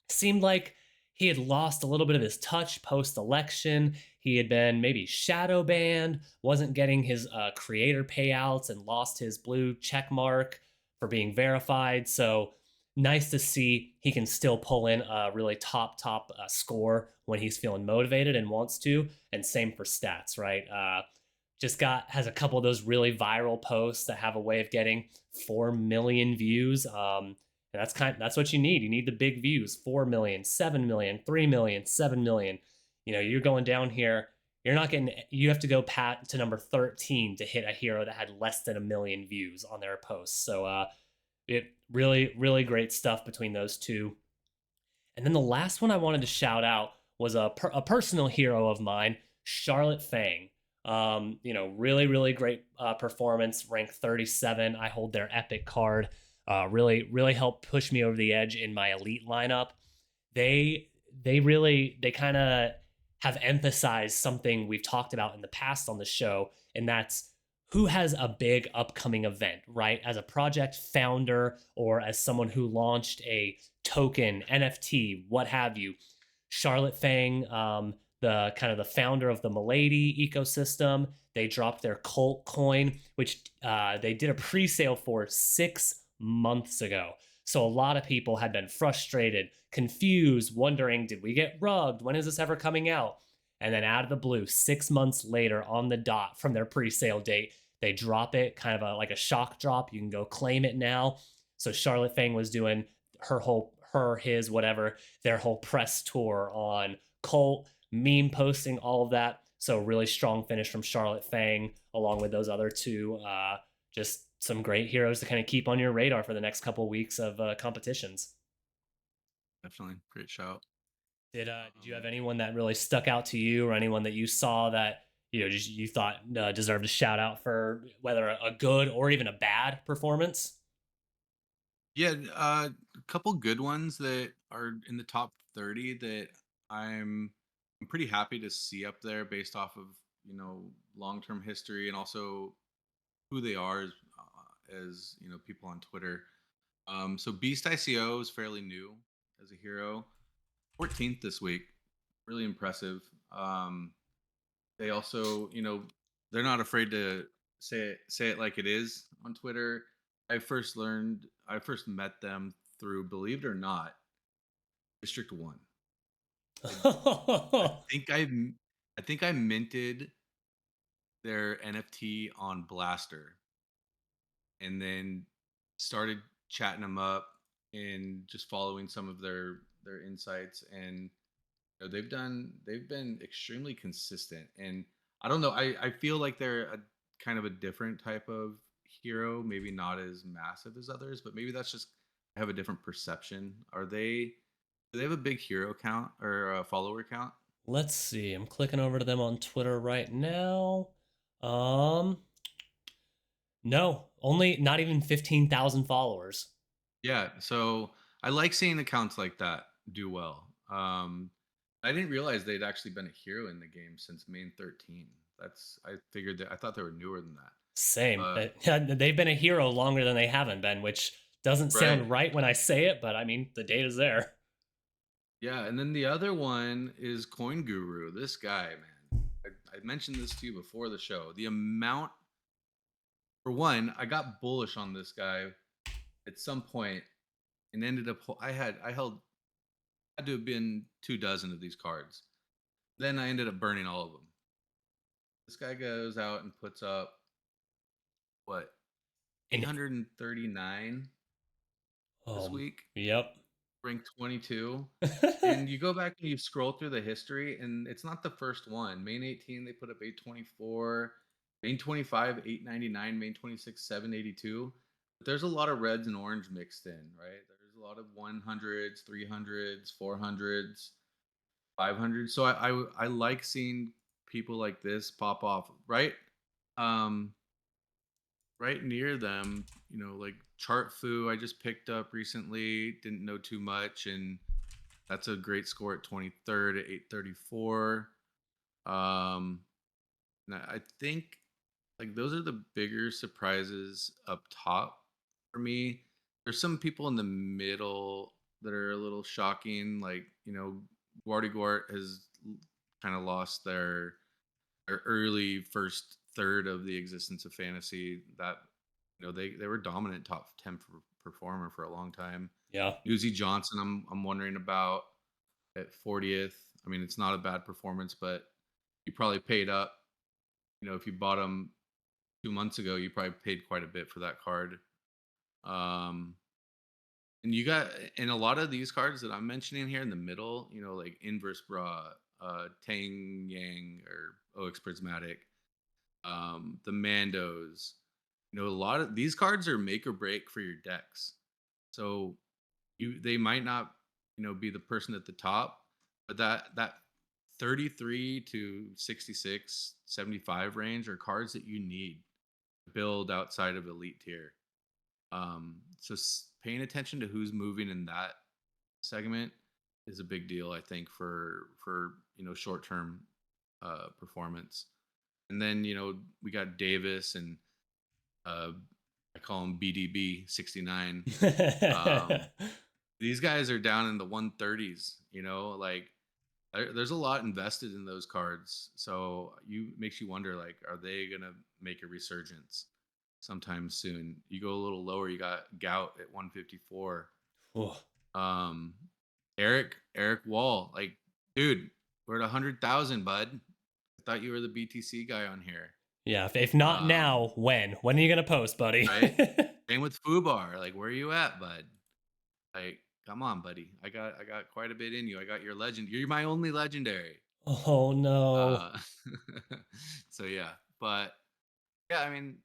Seemed like he had lost a little bit of his touch post election. He had been maybe shadow banned, wasn't getting his creator payouts, and lost his blue check mark for being verified. So nice to see he can still pull in a really top score when he's feeling motivated and wants to. And same for stats, right? Just has a couple of those really viral posts that have a way of getting 4 million views. And that's what you need. You need the big views: 4 million, 7 million, 3 million, 7 million. You're going down here. You're not getting. You have to go pat to number 13 to hit a hero that had less than 1 million views on their posts. So it really, really great stuff between those two. And then the last one I wanted to shout out was a personal hero of mine, Charlotte Fang. Really, really great performance, ranked 37. I hold their epic card. Really, really helped push me over the edge in my elite lineup. They they kind of have emphasized something we've talked about in the past on the show, and that's who has a big upcoming event, right? As a project founder or as someone who launched a token, NFT, what have you. Charlotte Fang, the kind of the founder of the Milady ecosystem, they dropped their cult coin, which they did a pre-sale for 6 months ago. So a lot of people had been frustrated, confused, wondering, did we get rugged? When is this ever coming out? And then out of the blue, 6 months later on the dot from their pre-sale date, they drop it, kind of like a shock drop. You can go claim it now. So Charlotte Fang was doing his, whatever, their whole press tour on Colt, meme posting, all of that. So really strong finish from Charlotte Fang, along with those other two. Just some great heroes to kind of keep on your radar for the next couple of weeks of competitions. Definitely, great shout. Did you have Um, anyone that really stuck out to you, or anyone that you saw that just you thought deserved a shout out for whether a good or even a bad performance? yeah, a couple good ones that are in the top 30 that I'm I'm pretty happy to see up there based off of long term history and also who they are as people on Twitter. So Beast ICO is fairly new as a hero. 14th this week, really impressive. They also, they're not afraid to say it like it is on Twitter. I first met them through, believe it or not, District One. I, I think I think I minted their NFT on Blaster, and then started chatting them up and just following some of their insights. And they've been extremely consistent. And I don't know, I feel like they're a kind of a different type of hero, maybe not as massive as others, but maybe that's just I have a different perception. Do they have a big hero count or a follower count? Let's see. I'm clicking over to them on Twitter right now. Um, no, only not even 15,000 followers. Yeah, so I like seeing accounts like that do well. I didn't realize they'd actually been a hero in the game since main 13. I figured that I thought they were newer than that. Same. But They've been a hero longer than they haven't been, which doesn't right. sound right when I say it, but I mean, the data's there. Yeah, and then the other one is Coin Guru. This guy, man. I mentioned this to you before the show. The amount for one, I got bullish on this guy at some point and ended up I held had to have been 2 dozen of these cards. Then I ended up burning all of them. This guy goes out and puts up what And 839 this week, yep. ranked 22. And you go back and you scroll through the history, and it's not the first one. Main 18, they put up 824. Main 25, 899. Main 26, 782. But there's a lot of reds and orange mixed in, right? There's a lot of 100s, 300s, 400s, 500s. So I like seeing people like this pop off, right? Um, right near them, like Chart Foo I just picked up recently, didn't know too much, and that's a great score at 23rd at 834. Um, and I think like those are the bigger surprises up top for me. There's some people in the middle that are a little shocking, like Guardigort has kind of lost their early first third of the existence of fantasy. That they were dominant top 10 performer for a long time. Yeah. Newsy Johnson, I'm wondering about at 40th. I mean, it's not a bad performance, but you probably paid up. If you bought him 2 months ago, you probably paid quite a bit for that card. Um, and you got in a lot of these cards that I'm mentioning here in the middle, like Inverse Bra, Tang Yang or OX Prismatic, the Mandos. A lot of these cards are make or break for your decks. So they might not, be the person at the top, but that 33 to 66, 75 range are cards that you need to build outside of elite tier. So paying attention to who's moving in that segment is a big deal, I think, for short term performance. And then we got Davis and uh, I call him BDB 69. Um, these guys are down in the 130s. Like there's a lot invested in those cards, so makes you wonder, like, are they gonna make a resurgence sometime soon? You go a little lower, you got Gout at 154. Oh, Um, Eric Wall, like, dude, we're at 100,000, bud. I thought you were the BTC guy on here. yeah. If not Um, now, when? When are you gonna post, buddy? right? Same with Fubar. Like, where are you at, bud? Like, come on, buddy. I got quite a bit in you. I got your legend. You're my only legendary. Oh no. Uh, so yeah, but yeah, I mean,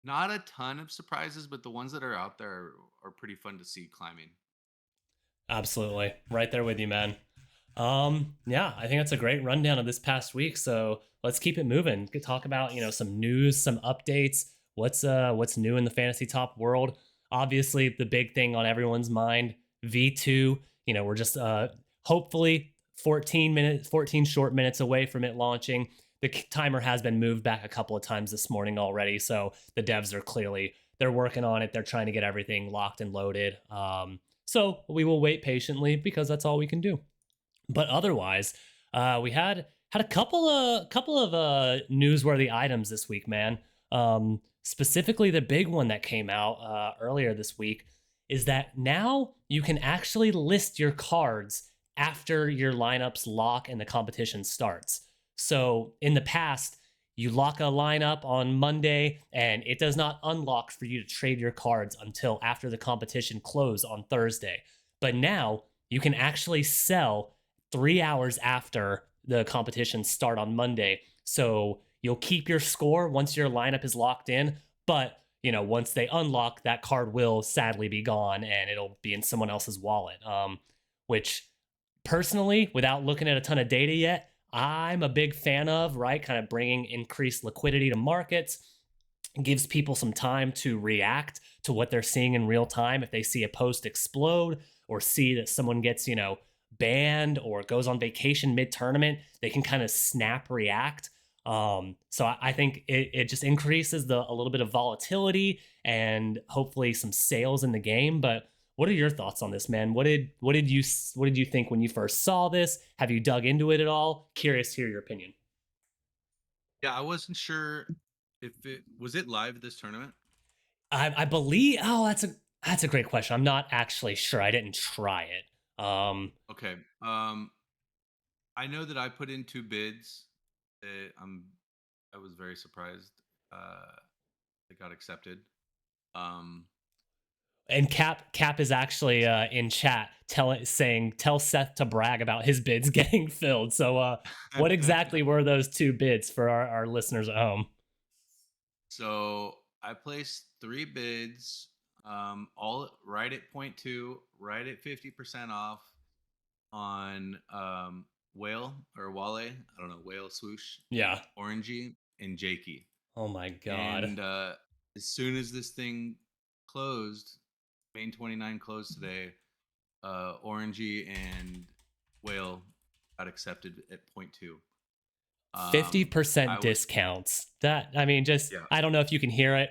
not a ton of surprises, but the ones that are out there are pretty fun to see climbing. Absolutely. Right there with you, man. Yeah, I think that's a great rundown of this past week. So let's keep it moving. Could talk about, some news, some updates. What's new in the fantasy top world? Obviously, the big thing on everyone's mind, V2. We're just hopefully 14 short minutes away from it launching. The timer has been moved back a couple of times this morning already. So the devs are clearly they're working on it. They're trying to get everything locked and loaded. So we will wait patiently because that's all we can do. But otherwise, we had a couple of newsworthy items this week, man. Specifically, the big one that came out earlier this week is that now you can actually list your cards after your lineups lock and the competition starts. So in the past, you lock a lineup on Monday and it does not unlock for you to trade your cards until after the competition close on Thursday. But now you can actually sell 3 hours after the competition start on Monday. So you'll keep your score once your lineup is locked in, but once they unlock, that card will sadly be gone and it'll be in someone else's wallet. Which personally, without looking at a ton of data yet, I'm a big fan of, right? Kind of bringing increased liquidity to markets, gives people some time to react to what they're seeing in real time. If they see a post explode or see that someone gets, banned or goes on vacation mid tournament, they can kind of snap react. So I think it just increases a little bit of volatility and hopefully some sales in the game. But what are your thoughts on this, man? What did you think when you first saw this? Have you dug into it at all? Curious to hear your opinion. Yeah, I wasn't sure if it was it live this tournament. I believe. Oh, that's a great question. I'm not actually sure. I didn't try it. Okay. I know that I put in two bids. Uh, I'm I was very surprised. that got accepted. Um, And Cap is actually in chat tell Seth to brag about his bids getting filled. So what exactly were those two bids for our listeners at home? so I placed 3 bids, all right at point two, right at 50% off on Whale or Wale. I don't know, Whale Swoosh, Yeah. Orangey, and Jakey. Oh my god. And as soon as this thing closed, main 29 closed today, Orangey and Whale got accepted at point two. I 50% was, discounts. That I mean just yeah, I don't know if you can hear it,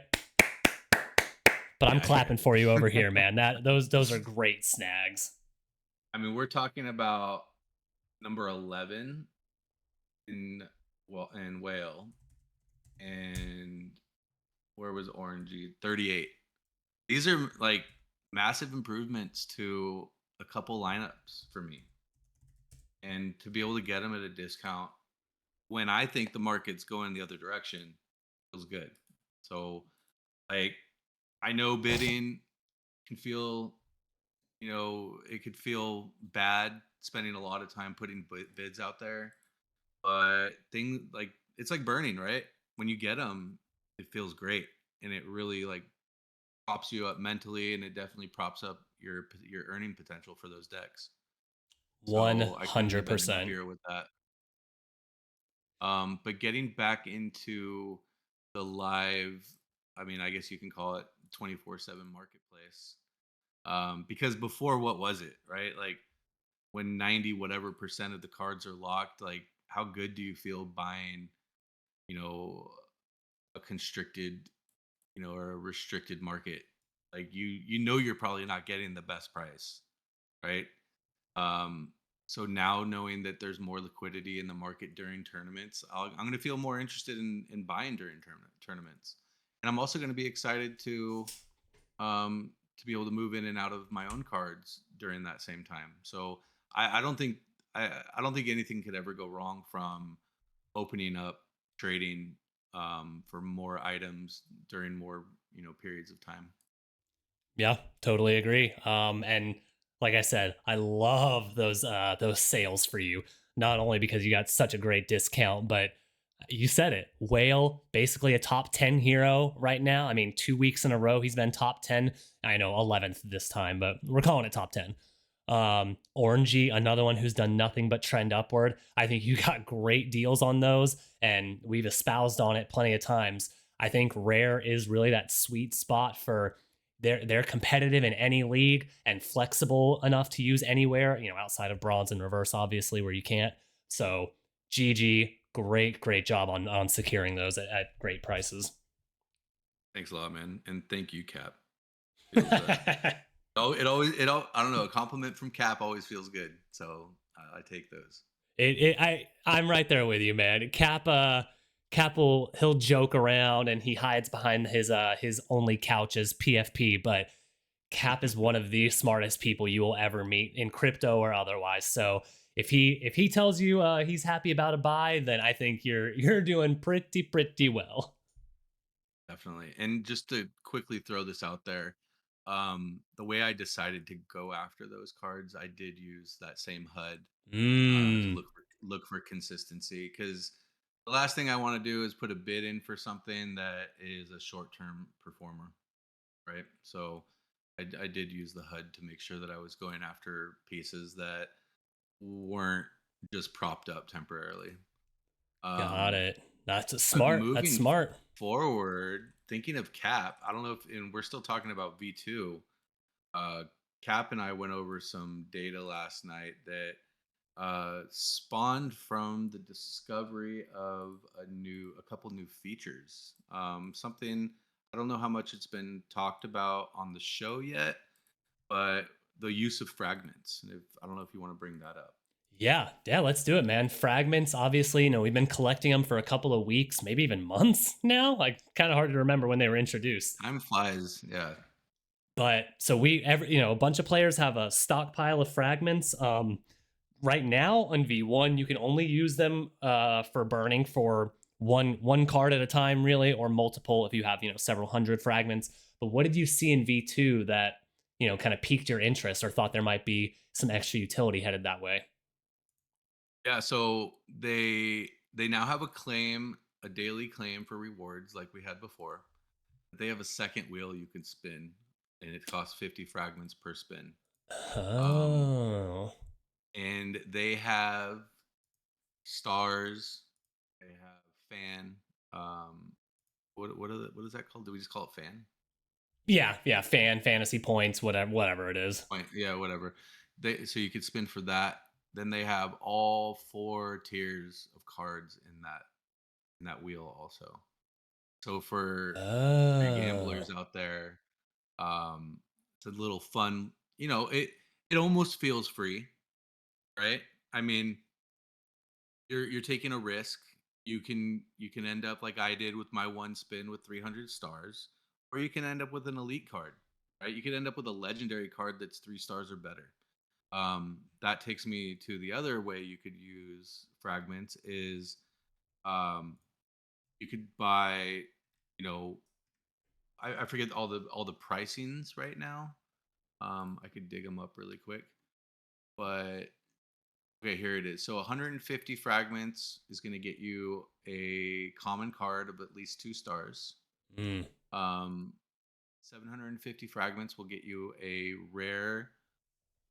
but I'm yeah, I hear clapping for you over here, it. man. Those are great snags. I mean, we're talking about number 11 in, well, in Whale, and where was Orangey? 38. These are like massive improvements to a couple lineups for me. And to be able to get them at a discount when I think the market's going the other direction feels good. So, like, I know bidding can feel, it could feel bad spending a lot of time putting bids out there, but things like it's like burning, right? When you get them, it feels great, and it really like props you up mentally, and it definitely props up your earning potential for those decks. So I couldn't have been 100%. happier with that. But getting back into the live, I mean, I guess you can call it 24/7 marketplace. Because before, what was it, right? Like when 90 whatever percent of the cards are locked, like how good do you feel buying, you know, a constricted, or a restricted market? Like you're probably not getting the best price, right? Um, so now knowing that there's more liquidity in the market during tournaments, I'm going to feel more interested in buying during tournaments, and I'm also going to be excited to be able to move in and out of my own cards during that same time. So I don't think I don't think anything could ever go wrong from opening up trading for more items during more periods of time. Yeah, totally agree. And like I said, I love those sales for you. Not only because you got such a great discount, but you said it. Whale, basically a top 10 hero right now. I mean, 2 weeks in a row he's been top 10. I know 11th this time, but we're calling it top 10. Orangey, another one who's done nothing but trend upward. I think you got great deals on those, and we've espoused on it plenty of times. I think rare is really that sweet spot for they're competitive in any league and flexible enough to use anywhere, outside of bronze and reverse, obviously, where you can't. So GG, great job on securing those at great prices. Thanks a lot, man, and thank you, Cap. Feels oh, I don't know, a compliment from Cap always feels good, so I take those. I'm right there with you, man. Cap he'll joke around and he hides behind his only couch as PFP, but Cap is one of the smartest people you will ever meet in crypto or otherwise. So if he tells you he's happy about a buy, then I think you're doing pretty well. Definitely. And just to quickly throw this out there, the way I decided to go after those cards, I did use that same HUD to Mm, look for consistency, because the last thing I want to do is put a bid in for something that is a short-term performer, right? So I did use the HUD to make sure that I was going after pieces that weren't just propped up temporarily. got Um, it. That's a but smart. That's moving smart. forward, thinking of Cap, I don't know if, and we're still talking about V2. Uh, Cap and I went over some data last night that spawned from the discovery of a couple new features. Something I don't know how much it's been talked about on the show yet, but the use of fragments. And if I don't know if you want to bring that up. Yeah, let's do it, man. Fragments, obviously, we've been collecting them for a couple of weeks, maybe even months now. Like, kind of hard to remember when they were introduced. Time flies. Yeah. But so a bunch of players have a stockpile of fragments. Right now on V1, you can only use them for burning for one card at a time, really, or multiple if you have several hundred fragments. But what did you see in V2 that kind of piqued your interest or thought there might be some extra utility headed that way? Yeah, so they now have a claim, a daily claim for rewards like we had before. They have a second wheel you can spin, and it costs 50 fragments per spin. Um, Oh. and they have stars, they have fan. Um, what is that called? Do we just call it fan? Yeah, yeah, fantasy points, whatever it is. Point, yeah, whatever. They so you could spin for that. Then they have all four tiers of cards in that wheel also. So for you Oh. gamblers out there, it's a little fun. It almost feels free, right? I mean, you're taking a risk. You can end up like I did with my one spin with 300 stars, or you can end up with an elite card, right? You could end up with a legendary card that's 3 stars or better. That takes me to the other way you could use fragments is um, you could buy, you know, I forget all the pricings right now. I could dig them up really quick, but okay, here it is. So 150 fragments is going to get you a common card of at least 2 stars. Mm. 750 fragments will get you a rare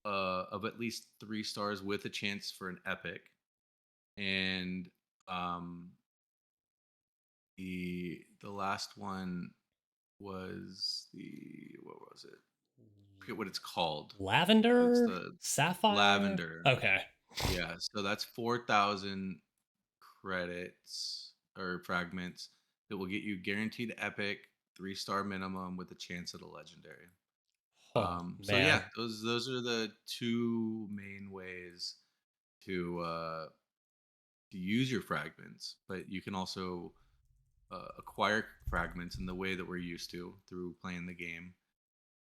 of at least 3 stars with a chance for an epic. And um, the last one was the what was it? I forget what it's called. It's Lavender? the Sapphire? lavender. Okay. Yeah, so that's 4,000 credits or fragments that will get you guaranteed epic, 3 star minimum with a chance at a legendary. Oh, So man. yeah, those are the two main ways to to use your fragments, but you can also acquire fragments in the way that we're used to through playing the game.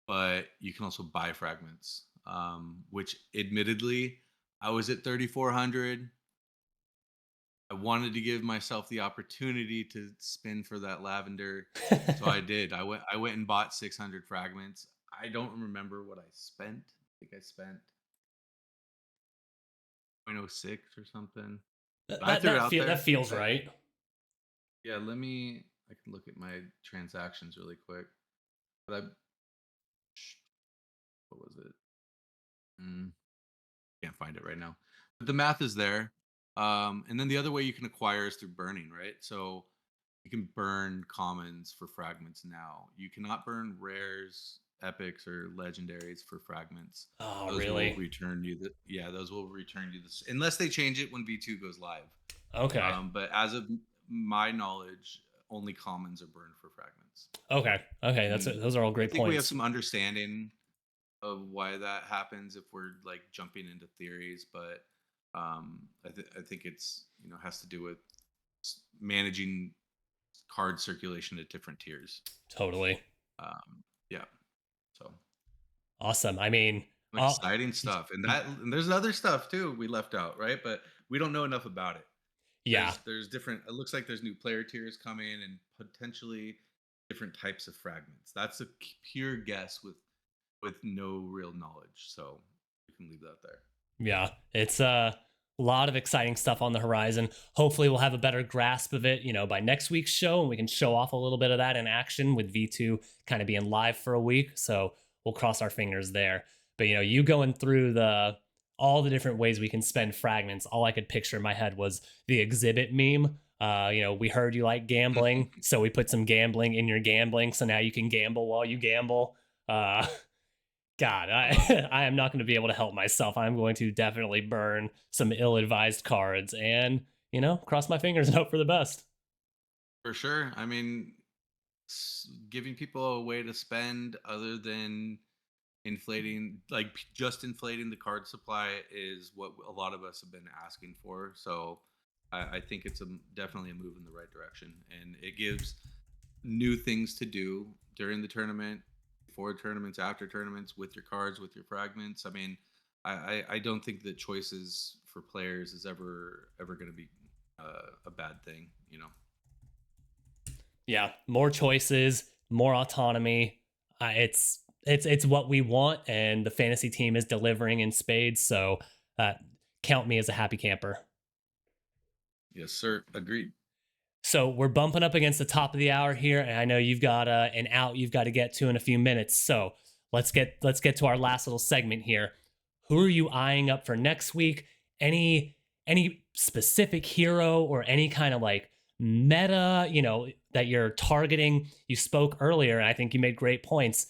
But you can also buy fragments, which admittedly, I was at 3,400. I wanted to give myself the opportunity to spin for that lavender, so I did. I went and bought 600 fragments. I don't remember what I spent. I think I spent 0.06 or something. that But I that threw it that, out feel, that there. feels right. Yeah, I can look at my transactions really quick. But what was it? Mm, can't find it right now. But the math is there. And then the other way you can acquire is through burning, right? So you can burn commons for fragments now. You cannot burn rares, epics, or legendaries for fragments. Oh, Those will really? return you the yeah, those will return you this unless they change it when V2 goes live. Okay. But as of my knowledge, only commons are burned for fragments. Okay. Okay. And Those are all I great think we have points. some understanding of why that happens if we're like jumping into theories, but I think it's has to do with managing card circulation at different tiers. Totally. Yeah, so Awesome. I mean, exciting stuff, and there's other stuff too we left out, right? But we don't know enough about it. yeah, There's different. It looks like there's new player tiers coming and potentially different types of fragments. That's a pure guess with no real knowledge, so we can leave that there. yeah. It's a lot of exciting stuff on the horizon. Hopefully, we'll have a better grasp of it, by next week's show, and we can show off a little bit of that in action with V2 kind of being live for a week. So we'll cross our fingers there. But you going through the all the different ways we can spend fragments, all I could picture in my head was the exhibit meme. We heard you like gambling, so we put some gambling in your gambling, so now you can gamble while you gamble. Uh, God, I love it. I am not going to be able to help myself. I'm going to definitely burn some ill-advised cards and, cross my fingers and hope for the best. For sure. I mean, giving people a way to spend other than inflating, like just inflating the card supply is what a lot of us have been asking for. So I think it's definitely a move in the right direction, and it gives new things to do during the tournament, before tournaments, after tournaments, with your cards, with your fragments. I mean, I don't think that choices for players is ever going to be a bad thing. Yeah, more choices, more autonomy. It's what we want, and the fantasy team is delivering in spades. So uh, count me as a happy camper. Yes, sir. Agreed. So we're bumping up against the top of the hour here, and I know you've got an out you've got to get to in a few minutes. So let's get to our last little segment here. Who are you eyeing up for next week? Any specific hero or any kind of like meta, that you're targeting? You spoke earlier, and I think you made great points.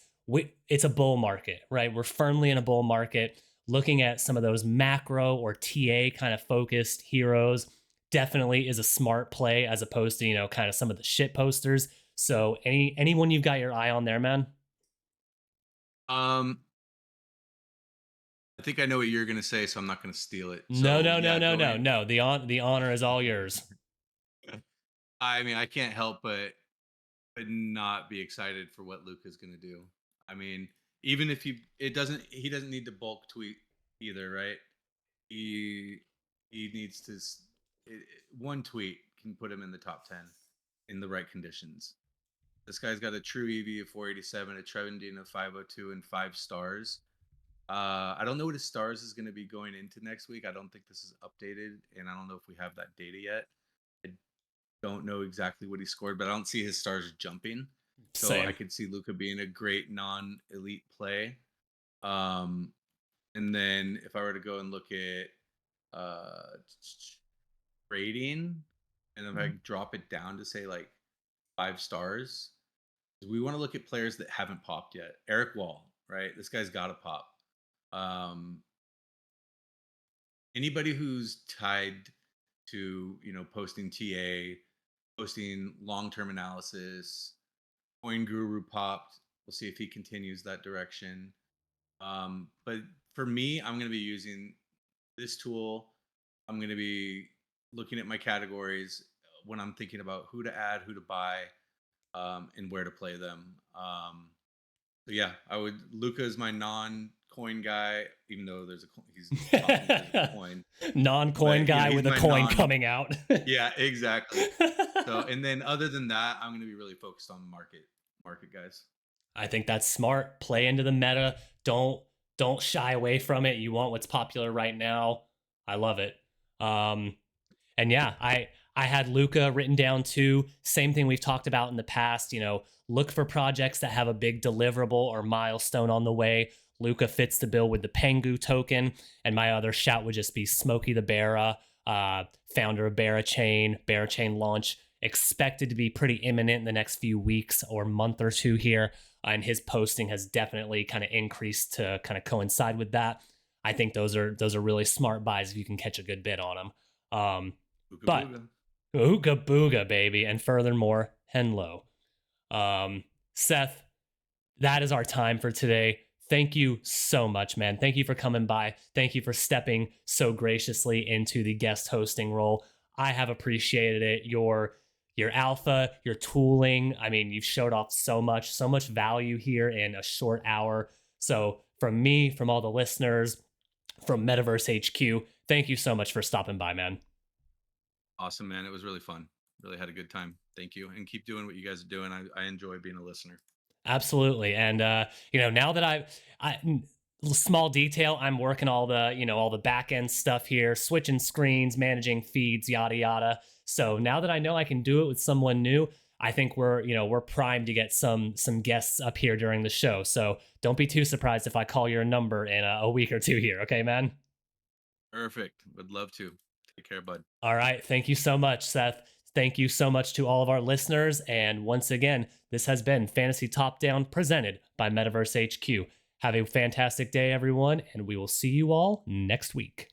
It's a bull market, right? We're firmly in a bull market. Looking at some of those macro or TA kind of focused heroes definitely is a smart play as opposed to, kind of some of the shit posters. So anyone you've got your eye on there, man? Um, I think I know what you're gonna say, so I'm not gonna steal it. No, So no, no, yeah, no, no, going. no. The honor is all yours. I mean, I can't help but not be excited for what Luca's gonna do. I mean, even if he doesn't need to bulk tweet either, right? He he needs to one tweet can put him in the top 10 in the right conditions. This guy's got a true EV of 487, a trending of 502, and 5 stars. I don't know what his stars is going to be going into next week. I don't think this is updated, and I don't know if we have that data yet. I don't know exactly what he scored, but I don't see his stars jumping. So I Same. could see Luca being a great non-elite play. Um, and then if I were to go and look at uh, rating, and if I drop it down to say like 5 stars, we want to look at players that haven't popped yet. Eric Wall, right? This guy's got to pop. Um, Anybody who's tied to posting TA, posting long-term analysis, Coin Guru popped. We'll see if he continues that direction. But for me, I'm going to be using this tool. I'm going to be looking at my categories when I'm thinking about who to add, who to buy, and where to play them. So yeah, I would. Luca is my non-coin guy, even though he's popping physical coin. Non-coin But guy he's with a my coin non. coming out. Yeah, exactly. So and then other than that, I'm going to be really focused on market guys. I think that's smart. Play into the meta. Don't shy away from it. You want what's popular right now. I love it. Um, And yeah, I had Luca written down too. Same thing we've talked about in the past. Look for projects that have a big deliverable or milestone on the way. Luca fits the bill with the Pengu token, and my other shout would just be Smokey the Barra, founder of Barachain. Barachain launch expected to be pretty imminent in the next few weeks or month or two here, and his posting has definitely kind of increased to kind of coincide with that. I think those are really smart buys if you can catch a good bid on them. Booga But booga. ooga booga, baby. And furthermore, Henlo. Seth, that is our time for today. Thank you so much, man. Thank you for coming by. Thank you for stepping so graciously into the guest hosting role. I have appreciated it. Your alpha, your tooling. I mean, you've showed off so much value here in a short hour. So from me, from all the listeners, from Metaverse HQ, thank you so much for stopping by, man. Awesome, man. It was really fun. Really had a good time. Thank you, and keep doing what you guys are doing. I enjoy being a listener. Absolutely. And now that I small detail, I'm working all the back end stuff here, switching screens, managing feeds, yada yada. So now that I know I can do it with someone new, I think we're primed to get some guests up here during the show. So don't be too surprised if I call your number in a week or two here. Okay, man. Perfect. Would love to. Take care, bud. All right. Thank you so much, Seth. Thank you so much to all of our listeners. And once again, this has been Fantasy Top Down presented by Metaverse HQ. Have a fantastic day, everyone, and we will see you all next week.